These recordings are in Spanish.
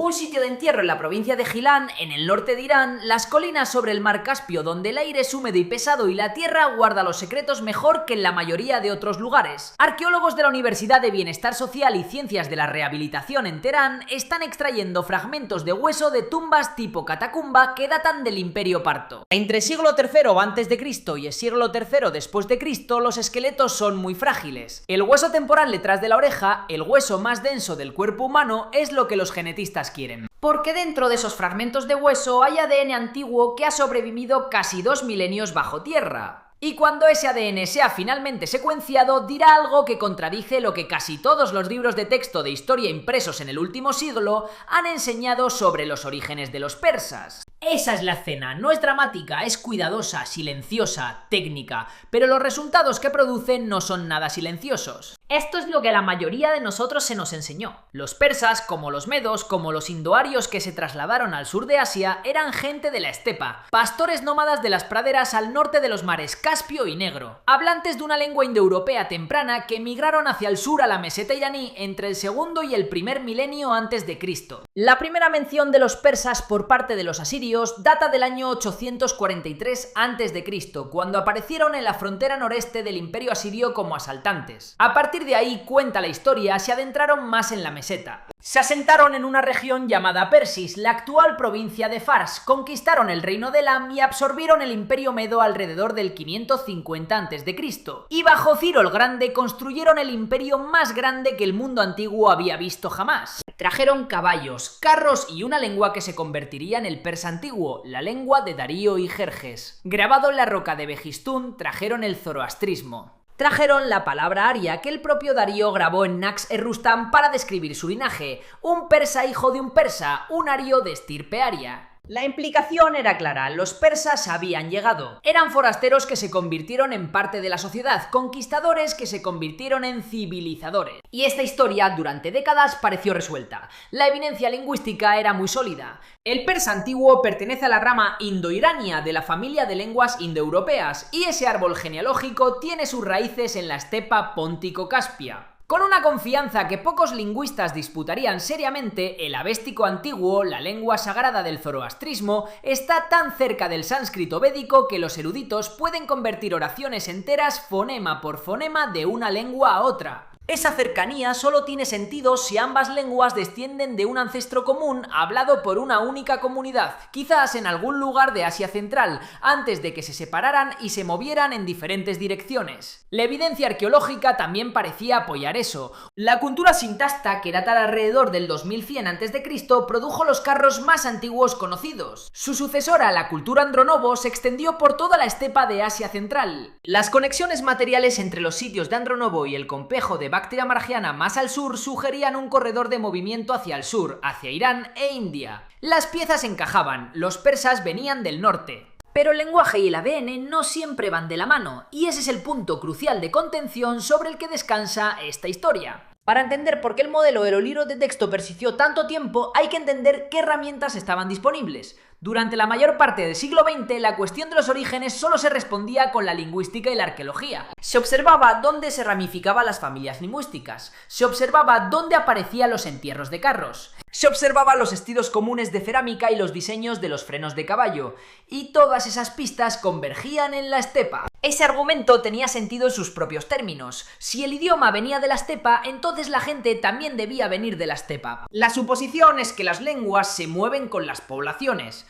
Un sitio de entierro en la provincia de Gilán, en el norte de Irán, las colinas sobre el mar Caspio, donde el aire es húmedo y pesado y la tierra guarda los secretos mejor que en la mayoría de otros lugares. Arqueólogos de la Universidad de Bienestar Social y Ciencias de la Rehabilitación en Teherán están extrayendo fragmentos de hueso de tumbas tipo catacumba que datan del Imperio Parto. Entre siglo III a.C. y el siglo III después de Cristo, los esqueletos son muy frágiles. El hueso temporal detrás de la oreja, el hueso más denso del cuerpo humano, es lo que los genetistas quieren. Porque dentro de esos fragmentos de hueso hay ADN antiguo que ha sobrevivido casi 2 milenios bajo tierra. Y cuando ese ADN sea finalmente secuenciado, dirá algo que contradice lo que casi todos los libros de texto de historia impresos en el último siglo han enseñado sobre los orígenes de los persas. Esa es la escena, no es dramática, es cuidadosa, silenciosa, técnica, pero los resultados que producen no son nada silenciosos. Esto es lo que a la mayoría de nosotros se nos enseñó. Los persas, como los medos, como los indoarios que se trasladaron al sur de Asia, eran gente de la estepa, pastores nómadas de las praderas al norte de los mares Caspio y Negro, hablantes de una lengua indoeuropea temprana que emigraron hacia el sur a la meseta iraní entre el segundo y el primer milenio antes de Cristo. La primera mención de los persas por parte de los asirios data del año 843 a.C., cuando aparecieron en la frontera noreste del Imperio Asirio como asaltantes. A partir de ahí, cuenta la historia, se adentraron más en la meseta. Se asentaron en una región llamada Persis, la actual provincia de Fars, conquistaron el reino de Elam y absorbieron el Imperio Medo alrededor del 550 a.C. Y bajo Ciro el Grande construyeron el imperio más grande que el mundo antiguo había visto jamás. Trajeron caballos, carros y una lengua que se convertiría en el persa antiguo, la lengua de Darío y Jerjes. Grabado en la roca de Behistún, trajeron el zoroastrismo. Trajeron la palabra aria que el propio Darío grabó en Naqsh-e-Rustam para describir su linaje, un persa hijo de un persa, un ario de estirpe aria. La implicación era clara, los persas habían llegado. Eran forasteros que se convirtieron en parte de la sociedad, conquistadores que se convirtieron en civilizadores. Y esta historia durante décadas pareció resuelta. La evidencia lingüística era muy sólida. El persa antiguo pertenece a la rama indoirania de la familia de lenguas indoeuropeas y ese árbol genealógico tiene sus raíces en la estepa póntico-caspia. Con una confianza que pocos lingüistas disputarían seriamente, el avéstico antiguo, la lengua sagrada del zoroastrismo, está tan cerca del sánscrito védico que los eruditos pueden convertir oraciones enteras fonema por fonema de una lengua a otra. Esa cercanía solo tiene sentido si ambas lenguas descienden de un ancestro común hablado por una única comunidad, quizás en algún lugar de Asia Central, antes de que se separaran y se movieran en diferentes direcciones. La evidencia arqueológica también parecía apoyar eso. La cultura sintasta, que data alrededor del 2100 a.C., produjo los carros más antiguos conocidos. Su sucesora, la cultura Andronovo, se extendió por toda la estepa de Asia Central. Las conexiones materiales entre los sitios de Andronovo y el complejo de Bactria Margiana más al sur sugerían un corredor de movimiento hacia el sur, hacia Irán e India. Las piezas encajaban, los persas venían del norte. Pero el lenguaje y el ADN no siempre van de la mano, y ese es el punto crucial de contención sobre el que descansa esta historia. Para entender por qué el modelo de los libros de texto persistió tanto tiempo, hay que entender qué herramientas estaban disponibles. Durante la mayor parte del siglo XX, la cuestión de los orígenes solo se respondía con la lingüística y la arqueología. Se observaba dónde se ramificaban las familias lingüísticas, se observaba dónde aparecían los entierros de carros, se observaban los estilos comunes de cerámica y los diseños de los frenos de caballo, y todas esas pistas convergían en la estepa. Ese argumento tenía sentido en sus propios términos. Si el idioma venía de la estepa, entonces la gente también debía venir de la estepa. La suposición es que las lenguas se mueven con las poblaciones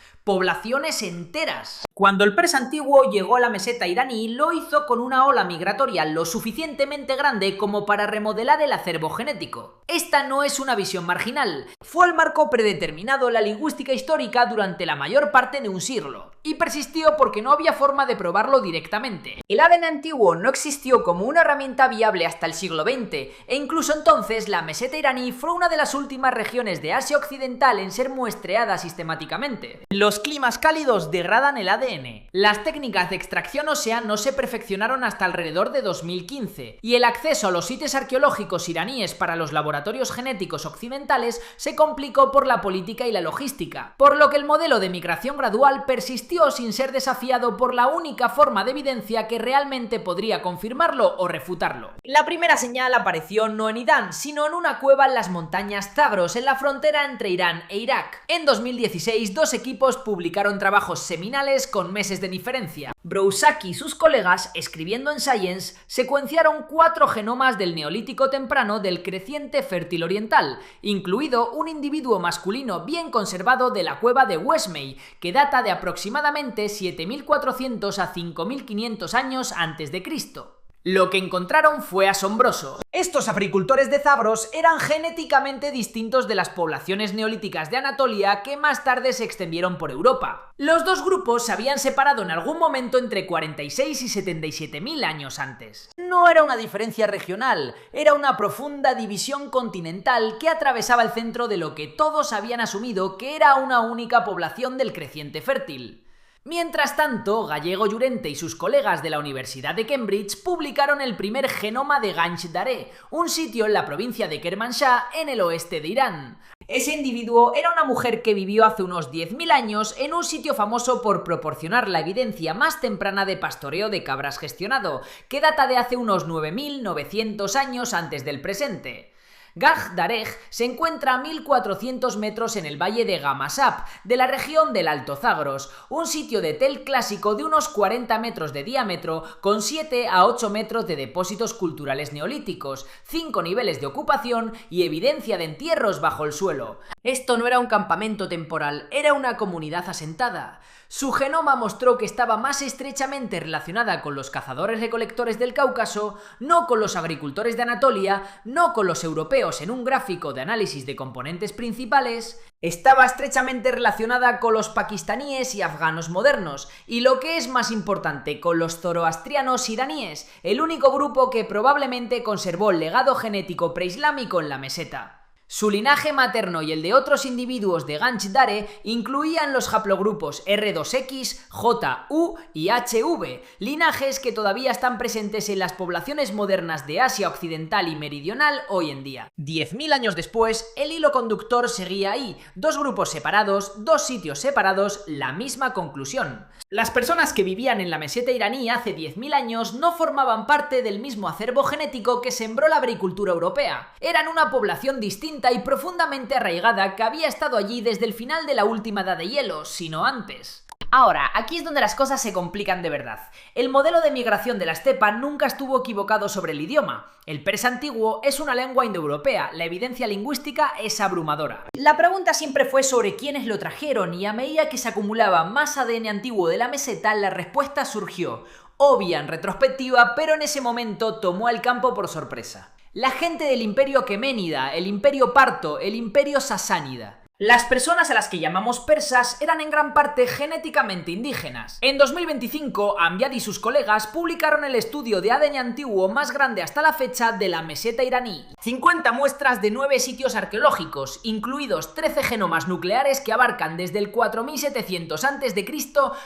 enteras. Cuando el persa antiguo llegó a la meseta iraní, lo hizo con una ola migratoria lo suficientemente grande como para remodelar el acervo genético. Esta no es una visión marginal. Fue el marco predeterminado en la lingüística histórica durante la mayor parte de un siglo, y persistió porque no había forma de probarlo directamente. El ADN antiguo no existió como una herramienta viable hasta el siglo XX, e incluso entonces la meseta iraní fue una de las últimas regiones de Asia Occidental en ser muestreada sistemáticamente. Los climas cálidos degradan el ADN ADN. Las técnicas de extracción ósea no se perfeccionaron hasta alrededor de 2015, y el acceso a los sitios arqueológicos iraníes para los laboratorios genéticos occidentales se complicó por la política y la logística, por lo que el modelo de migración gradual persistió sin ser desafiado por la única forma de evidencia que realmente podría confirmarlo o refutarlo. La primera señal apareció no en Irán, sino en una cueva en las montañas Zagros, en la frontera entre Irán e Irak. En 2016, dos equipos publicaron trabajos seminales con meses de diferencia. Brousaki y sus colegas, escribiendo en Science, secuenciaron 4 genomas del Neolítico temprano del Creciente Fértil Oriental, incluido un individuo masculino bien conservado de la cueva de Westmey, que data de aproximadamente 7400 a 5500 años antes de Cristo. Lo que encontraron fue asombroso. Estos agricultores de Zagros eran genéticamente distintos de las poblaciones neolíticas de Anatolia que más tarde se extendieron por Europa. Los dos grupos se habían separado en algún momento entre 46 y 77.000 años antes. No era una diferencia regional, era una profunda división continental que atravesaba el centro de lo que todos habían asumido que era una única población del Creciente Fértil. Mientras tanto, Gallego Llorente y sus colegas de la Universidad de Cambridge publicaron el primer genoma de Ganj Dareh, un sitio en la provincia de Kermanshah, en el oeste de Irán. Ese individuo era una mujer que vivió hace unos 10.000 años en un sitio famoso por proporcionar la evidencia más temprana de pastoreo de cabras gestionado, que data de hace unos 9.900 años antes del presente. Ganj Dareh se encuentra a 1400 metros en el valle de Gamasap, de la región del Alto Zagros, un sitio de tel clásico de unos 40 metros de diámetro, con 7 a 8 metros de depósitos culturales neolíticos, 5 niveles de ocupación y evidencia de entierros bajo el suelo. Esto no era un campamento temporal, era una comunidad asentada. Su genoma mostró que estaba más estrechamente relacionada con los cazadores-recolectores del Cáucaso, no con los agricultores de Anatolia, no con los europeos en un gráfico de análisis de componentes principales. Estaba estrechamente relacionada con los pakistaníes y afganos modernos, y lo que es más importante, con los zoroastrianos iraníes, el único grupo que probablemente conservó el legado genético preislámico en la meseta. Su linaje materno y el de otros individuos de Ganj Dareh incluían los haplogrupos R2X, J, U y HV, linajes que todavía están presentes en las poblaciones modernas de Asia Occidental y Meridional hoy en día. 10.000 años después, el hilo conductor seguía ahí, dos grupos separados, dos sitios separados, la misma conclusión. Las personas que vivían en la meseta iraní hace 10.000 años no formaban parte del mismo acervo genético que sembró la agricultura europea. Eran una población distinta y profundamente arraigada que había estado allí desde el final de la última edad de hielo, sino antes. Ahora, aquí es donde las cosas se complican de verdad. El modelo de migración de la estepa nunca estuvo equivocado sobre el idioma. El persa antiguo es una lengua indoeuropea, la evidencia lingüística es abrumadora. La pregunta siempre fue sobre quiénes lo trajeron y a medida que se acumulaba más ADN antiguo de la meseta, la respuesta surgió. Obvia en retrospectiva, pero en ese momento tomó el campo por sorpresa. La gente del imperio aqueménida, el imperio parto, el imperio sasánida. Las personas a las que llamamos persas eran en gran parte genéticamente indígenas. En 2025, Amjad y sus colegas publicaron el estudio de ADN antiguo más grande hasta la fecha de la meseta iraní. 50 muestras de 9 sitios arqueológicos, incluidos 13 genomas nucleares que abarcan desde el 4700 a.C.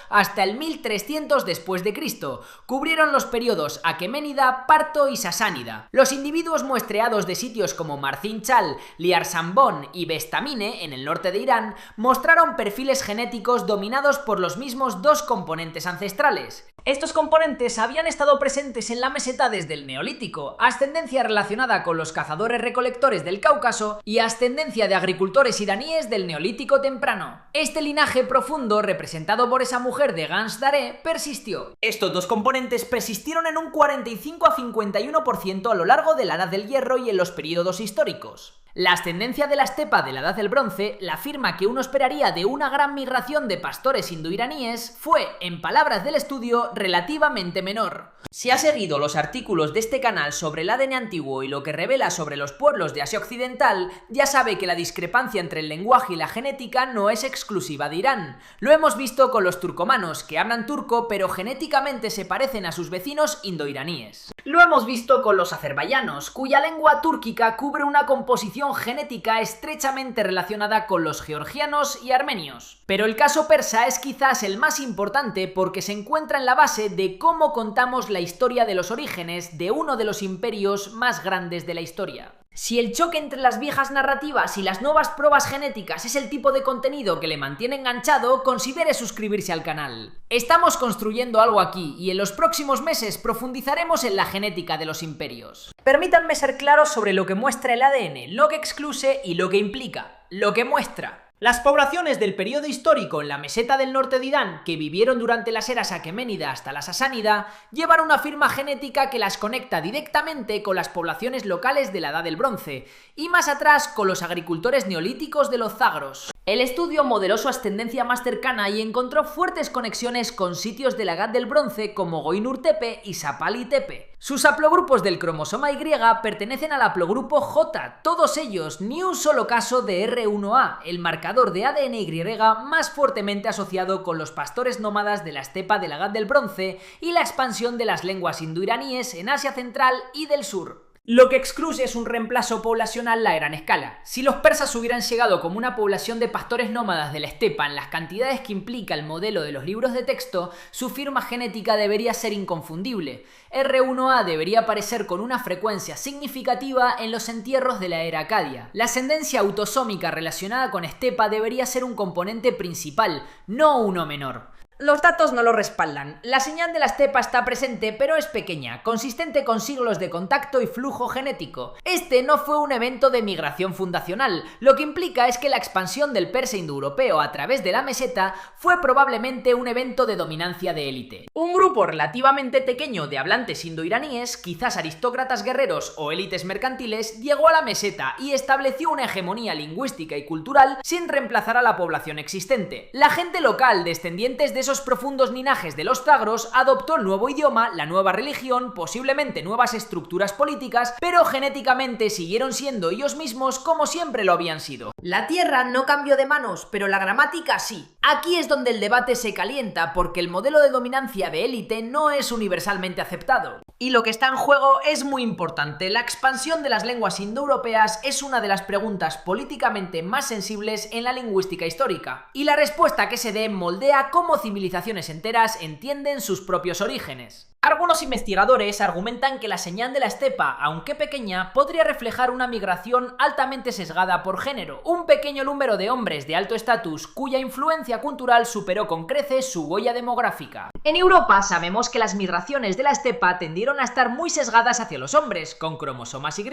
hasta el 1300 después de Cristo. Cubrieron los periodos aqueménida, parto y sasánida. Los individuos muestreados de sitios como Marzinchal, Liarsambon y Bestamine en el norte de Irán mostraron perfiles genéticos dominados por los mismos dos componentes ancestrales. Estos componentes habían estado presentes en la meseta desde el Neolítico, ascendencia relacionada con los cazadores-recolectores del Cáucaso y ascendencia de agricultores iraníes del Neolítico temprano. Este linaje profundo, representado por esa mujer de Ganj Dareh, persistió. Estos dos componentes persistieron en un 45 a 51% a lo largo de la Edad del Hierro y en los períodos históricos. La ascendencia de la estepa de la Edad del Bronce, la firma que uno esperaría de una gran migración de pastores indoiraníes, fue, en palabras del estudio, relativamente menor. Si ha seguido los artículos de este canal sobre el ADN antiguo y lo que revela sobre los pueblos de Asia Occidental, ya sabe que la discrepancia entre el lenguaje y la genética no es exclusiva de Irán. Lo hemos visto con los turcomanos, que hablan turco pero genéticamente se parecen a sus vecinos indoiraníes. Lo hemos visto con los azerbaiyanos, cuya lengua túrquica cubre una composición genética estrechamente relacionada con los georgianos y armenios. Pero el caso persa es quizás el más importante porque se encuentra en la base de cómo contamos la historia de los orígenes de uno de los imperios más grandes de la historia. Si el choque entre las viejas narrativas y las nuevas pruebas genéticas es el tipo de contenido que le mantiene enganchado, considere suscribirse al canal. Estamos construyendo algo aquí y en los próximos meses profundizaremos en la genética de los imperios. Permítanme ser claros sobre lo que muestra el ADN, lo que excluye y lo que implica. Lo que muestra. Las poblaciones del periodo histórico en la meseta del norte de Irán, que vivieron durante las eras aqueménida hasta la sasánida, llevan una firma genética que las conecta directamente con las poblaciones locales de la Edad del Bronce, y más atrás con los agricultores neolíticos de los Zagros. El estudio modeló su ascendencia más cercana y encontró fuertes conexiones con sitios de la Edad del Bronce como Goynur Tepe y Sapali Tepe. Sus haplogrupos del cromosoma Y pertenecen al haplogrupo J, todos ellos, ni un solo caso de R1A, el marcador de ADN Y más fuertemente asociado con los pastores nómadas de la estepa de la Edad del Bronce y la expansión de las lenguas indoiraníes en Asia Central y del Sur. Lo que excluye es un reemplazo poblacional a gran escala. Si los persas hubieran llegado como una población de pastores nómadas de la estepa en las cantidades que implica el modelo de los libros de texto, su firma genética debería ser inconfundible. R1A debería aparecer con una frecuencia significativa en los entierros de la era acadia. La ascendencia autosómica relacionada con estepa debería ser un componente principal, no uno menor. Los datos no lo respaldan. La señal de la estepa está presente, pero es pequeña, consistente con siglos de contacto y flujo genético. Este no fue un evento de migración fundacional, lo que implica es que la expansión del persa indoeuropeo a través de la meseta fue probablemente un evento de dominancia de élite. Un grupo relativamente pequeño de hablantes indoiraníes, quizás aristócratas guerreros o élites mercantiles, llegó a la meseta y estableció una hegemonía lingüística y cultural sin reemplazar a la población existente. La gente local, descendientes de esos profundos linajes de los Zagros, adoptó el nuevo idioma, la nueva religión, posiblemente nuevas estructuras políticas, pero genéticamente siguieron siendo ellos mismos como siempre lo habían sido. La tierra no cambió de manos, pero la gramática sí. Aquí es donde el debate se calienta, porque el modelo de dominancia de élite no es universalmente aceptado. Y lo que está en juego es muy importante. La expansión de las lenguas indoeuropeas es una de las preguntas políticamente más sensibles en la lingüística histórica. Y la respuesta que se dé moldea cómo civilizaciones enteras entienden sus propios orígenes. Algunos investigadores argumentan que la señal de la estepa, aunque pequeña, podría reflejar una migración altamente sesgada por género, un pequeño número de hombres de alto estatus cuya influencia cultural superó con creces su huella demográfica. En Europa sabemos que las migraciones de la estepa tendieron a estar muy sesgadas hacia los hombres, con cromosomas Y,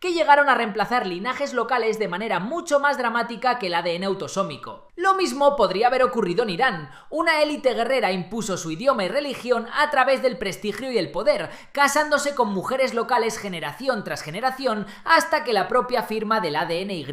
que llegaron a reemplazar linajes locales de manera mucho más dramática que el ADN autosómico. Lo mismo podría haber ocurrido en Irán. Una élite guerrera impuso su idioma y religión a través del prestigio y el poder, casándose con mujeres locales generación tras generación hasta que la propia firma del ADN Y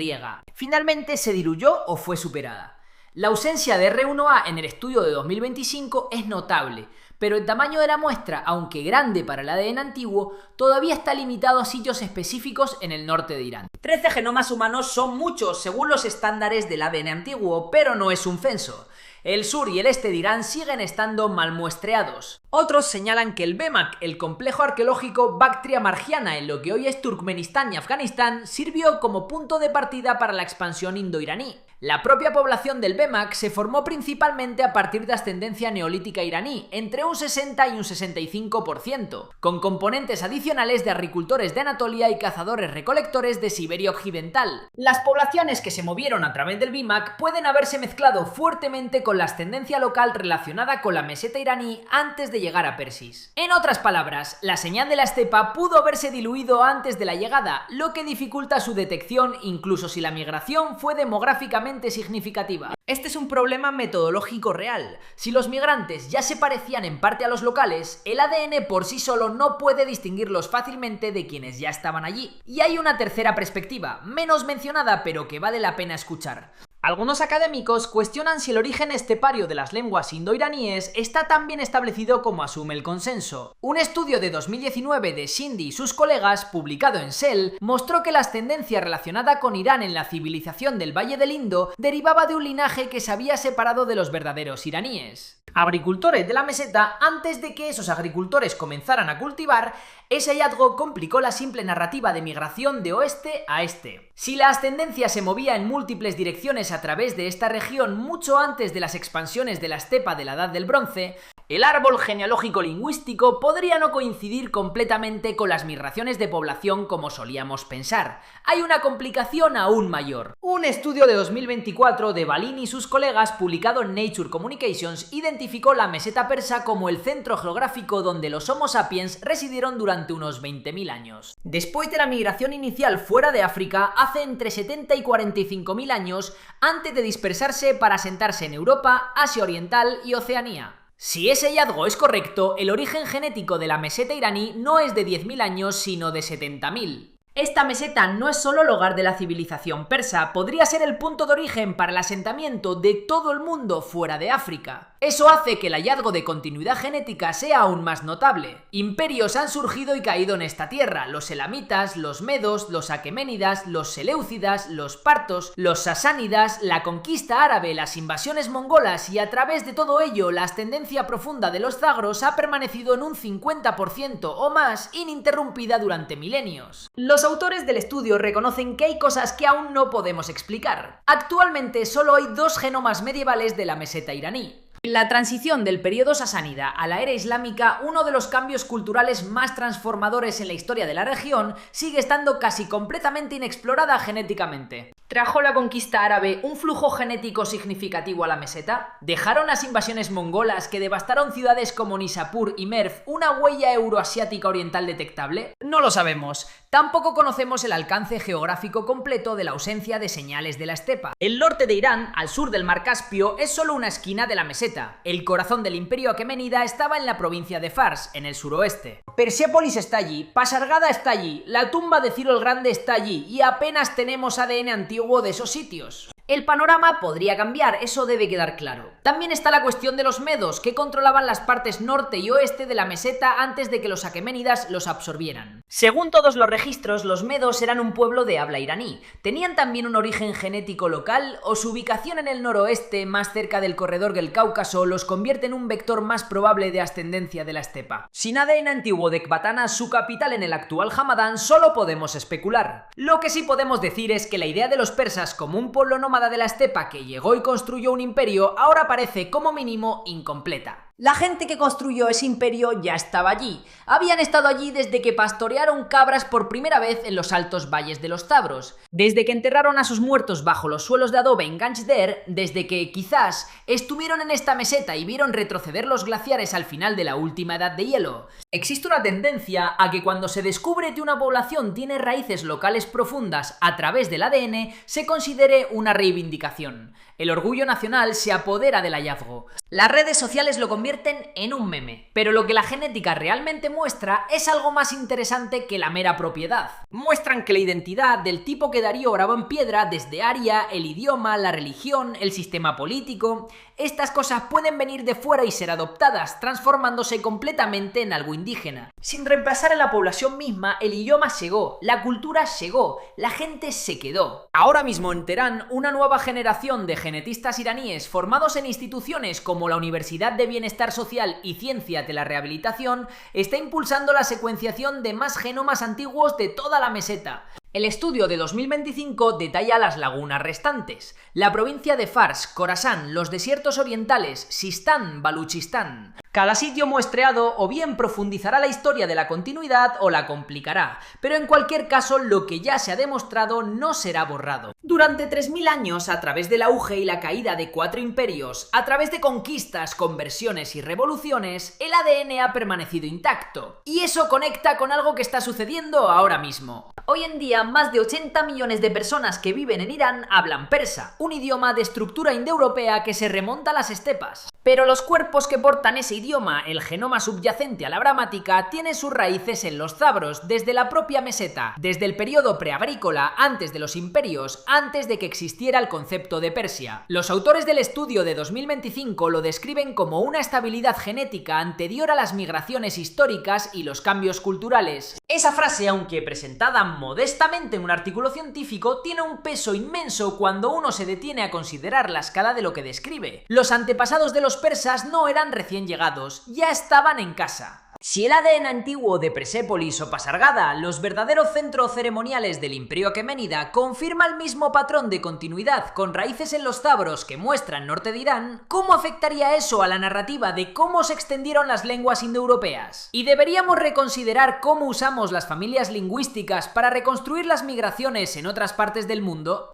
finalmente se diluyó o fue superada. La ausencia de R1A en el estudio de 2025 es notable, pero el tamaño de la muestra, aunque grande para el ADN antiguo, todavía está limitado a sitios específicos en el norte de Irán. 13 genomas humanos son muchos según los estándares del ADN antiguo, pero no es un censo. El sur y el este de Irán siguen estando mal muestreados. Otros señalan que el BEMAC, el complejo arqueológico Bactria Margiana en lo que hoy es Turkmenistán y Afganistán, sirvió como punto de partida para la expansión indoiraní. La propia población del BEMAC se formó principalmente a partir de ascendencia neolítica iraní, entre un 60 y un 65%, con componentes adicionales de agricultores de Anatolia y cazadores-recolectores de Siberia Occidental. Las poblaciones que se movieron a través del BEMAC pueden haberse mezclado fuertemente con la ascendencia local relacionada con la meseta iraní antes de llegar a Persis. En otras palabras, la señal de la estepa pudo haberse diluido antes de la llegada, lo que dificulta su detección incluso si la migración fue demográficamente significativa. Este es un problema metodológico real. Si los migrantes ya se parecían en parte a los locales, el ADN por sí solo no puede distinguirlos fácilmente de quienes ya estaban allí. Y hay una tercera perspectiva, menos mencionada pero que vale la pena escuchar. Algunos académicos cuestionan si el origen estepario de las lenguas indoiraníes está tan bien establecido como asume el consenso. Un estudio de 2019 de Shindi y sus colegas, publicado en Cell, mostró que la ascendencia relacionada con Irán en la civilización del Valle del Indo derivaba de un linaje que se había separado de los verdaderos iraníes. agricultores de la meseta antes de que esos agricultores comenzaran a cultivar. Ese hallazgo complicó la simple narrativa de migración de oeste a este. Si la ascendencia se movía en múltiples direcciones a través de esta región mucho antes de las expansiones de la estepa de la Edad del Bronce, el árbol genealógico lingüístico podría no coincidir completamente con las migraciones de población como solíamos pensar. Hay una complicación aún mayor. Un estudio de 2024 de Balin y sus colegas, publicado en Nature Communications, identificó la meseta persa como el centro geográfico donde los Homo sapiens residieron durante unos 20.000 años. Después de la migración inicial fuera de África, hace entre 70 y 45.000 años, antes de dispersarse para asentarse en Europa, Asia Oriental y Oceanía. Si ese hallazgo es correcto, el origen genético de la meseta iraní no es de 10.000 años, sino de 70.000. Esta meseta no es solo el hogar de la civilización persa, podría ser el punto de origen para el asentamiento de todo el mundo fuera de África. Eso hace que el hallazgo de continuidad genética sea aún más notable. Imperios han surgido y caído en esta tierra: los elamitas, los medos, los aqueménidas, los seleucidas, los partos, los sasánidas, la conquista árabe, las invasiones mongolas, y a través de todo ello la ascendencia profunda de los zagros ha permanecido en un 50% o más ininterrumpida durante milenios. Los autores del estudio reconocen que hay cosas que aún no podemos explicar. Actualmente solo hay 2 genomas medievales de la meseta iraní. En la transición del periodo sasánida a la era islámica, uno de los cambios culturales más transformadores en la historia de la región, sigue estando casi completamente inexplorada genéticamente. ¿Trajo la conquista árabe un flujo genético significativo a la meseta? ¿Dejaron las invasiones mongolas que devastaron ciudades como Nishapur y Merv una huella euroasiática oriental detectable? No lo sabemos. Tampoco conocemos el alcance geográfico completo de la ausencia de señales de la estepa. El norte de Irán, al sur del mar Caspio, es solo una esquina de la meseta. El corazón del imperio aqueménida estaba en la provincia de Fars, en el suroeste. Persépolis está allí, Pasargada está allí, la tumba de Ciro el Grande está allí, y apenas tenemos ADN antiguo de esos sitios. El panorama podría cambiar, eso debe quedar claro. También está la cuestión de los medos, que controlaban las partes norte y oeste de la meseta antes de que los aqueménidas los absorbieran. Según todos los registros, los medos eran un pueblo de habla iraní. ¿Tenían también un origen genético local, o su ubicación en el noroeste, más cerca del corredor del Cáucaso, los convierte en un vector más probable de ascendencia de la estepa? Sin ADN antiguo de Ecbatana, su capital en el actual Hamadán, solo podemos especular. Lo que sí podemos decir es que la idea de los persas como un pueblo nómada de la estepa que llegó y construyó un imperio ahora parece como mínimo incompleta. La gente que construyó ese imperio ya estaba allí. Habían estado allí desde que pastorearon cabras por primera vez en los altos valles de los Tabros, desde que enterraron a sus muertos bajo los suelos de adobe en Ganjder, desde que, quizás, estuvieron en esta meseta y vieron retroceder los glaciares al final de la última edad de hielo. Existe una tendencia a que cuando se descubre que una población tiene raíces locales profundas a través del ADN, se considere una reivindicación. El orgullo nacional se apodera del hallazgo. Las redes sociales lo convierten en un meme, pero lo que la genética realmente muestra es algo más interesante que la mera propiedad. Muestran que la identidad del tipo que Darío grabó en piedra, desde Aria, el idioma, la religión, el sistema político, estas cosas pueden venir de fuera y ser adoptadas, transformándose completamente en algo indígena. Sin reemplazar a la población misma, el idioma llegó, la cultura llegó, la gente se quedó. Ahora mismo en Teherán, una nueva generación de genetistas iraníes formados en instituciones como la Universidad de Bienestar Social y Ciencia de la Rehabilitación está impulsando la secuenciación de más genomas antiguos de toda la meseta. El estudio de 2025 detalla las lagunas restantes: la provincia de Fars, Khorasán, los desiertos orientales, Sistán, Baluchistán. Cada sitio muestreado o bien profundizará la historia de la continuidad o la complicará, pero en cualquier caso lo que ya se ha demostrado no será borrado. Durante 3000 años, a través del auge y la caída de 4 imperios, a través de conquistas, conversiones y revoluciones, el ADN ha permanecido intacto. Y eso conecta con algo que está sucediendo ahora mismo. Hoy en día, más de 80 millones de personas que viven en Irán hablan persa, un idioma de estructura indoeuropea que se remonta a las estepas. Pero los cuerpos que portan ese idioma, el genoma subyacente a la gramática, tiene sus raíces en los zabros, desde la propia meseta, desde el periodo preagrícola, antes de los imperios, antes de que existiera el concepto de Persia. Los autores del estudio de 2025 lo describen como una estabilidad genética anterior a las migraciones históricas y los cambios culturales. Esa frase, aunque presentada modestamente en un artículo científico, tiene un peso inmenso cuando uno se detiene a considerar la escala de lo que describe. Los antepasados de los persas no eran recién llegados, ya estaban en casa. Si el ADN antiguo de Persépolis o Pasargada, los verdaderos centros ceremoniales del Imperio Aqueménida, confirma el mismo patrón de continuidad con raíces en los Tabros que muestra el norte de Irán, ¿cómo afectaría eso a la narrativa de cómo se extendieron las lenguas indoeuropeas? ¿Y deberíamos reconsiderar cómo usamos las familias lingüísticas para reconstruir las migraciones en otras partes del mundo?